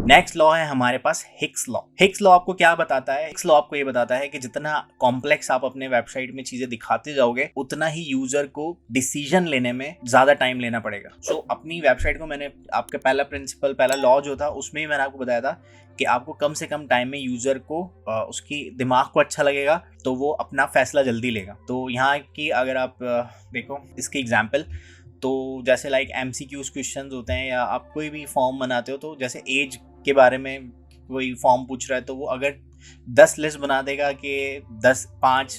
Next law है हमारे पास Hicks law. Hicks law आपको क्या बताता है? हिक्स लॉ आपको ये बताता है कि जितना कॉम्प्लेक्स आप अपने वेबसाइट में चीजें दिखाते जाओगे उतना ही यूजर को डिसीजन लेने में ज्यादा टाइम लेना पड़ेगा। सो अपनी वेबसाइट को मैंने आपका पहला लॉ जो था उसमें ही मैंने आपको बताया था कि आपको कम से कम टाइम में यूजर को उसकी दिमाग को अच्छा लगेगा तो वो अपना फैसला जल्दी लेगा। तो यहाँ की अगर आप देखो इसकी एग्जाम्पल, तो जैसे लाइक MCQs क्वेश्चंस होते हैं या आप कोई भी फॉर्म बनाते हो, तो जैसे एज के बारे में कोई फॉर्म पूछ रहा है तो वो अगर 10 लिस्ट बना देगा कि 5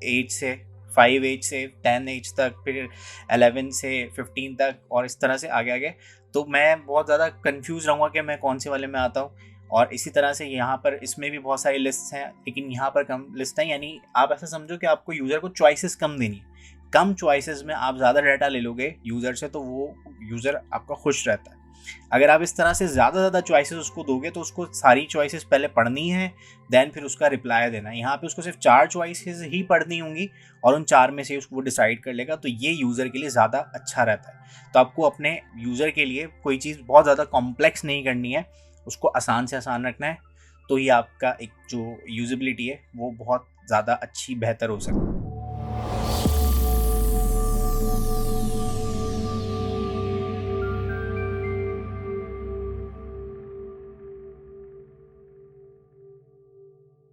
एज से 5 एज से 10 एज तक, फिर 11 से 15 तक और इस तरह से आगे आगे, तो मैं बहुत ज़्यादा कंफ्यूज रहूँगा कि मैं कौन से वाले में आता हूँ। और इसी तरह से यहाँ पर इसमें भी बहुत सारी लिस्ट हैं लेकिन यहाँ पर कम लिस्ट हैं, यानी आप ऐसा समझो कि आपको यूज़र को चॉइसेस कम देनी है। कम चॉइसेस में आप ज़्यादा डाटा ले लोगे यूज़र से तो वो यूज़र आपका खुश रहता है। अगर आप इस तरह से ज़्यादा चॉइसेस उसको दोगे तो उसको सारी चॉइसेस पहले पढ़नी है, देन फिर उसका रिप्लाई देना है। यहाँ पे उसको सिर्फ 4 चॉइसेस ही पढ़नी होंगी और उन 4 में से उसको वो डिसाइड कर लेगा, तो ये यूज़र के लिए ज़्यादा अच्छा रहता है। तो आपको अपने यूज़र के लिए कोई चीज़ बहुत ज़्यादा कॉम्प्लेक्स नहीं करनी है, उसको आसान से आसान रखना है, तो ये आपका एक जो यूजेबिलिटी है वो बहुत ज़्यादा अच्छी बेहतर हो सकती है।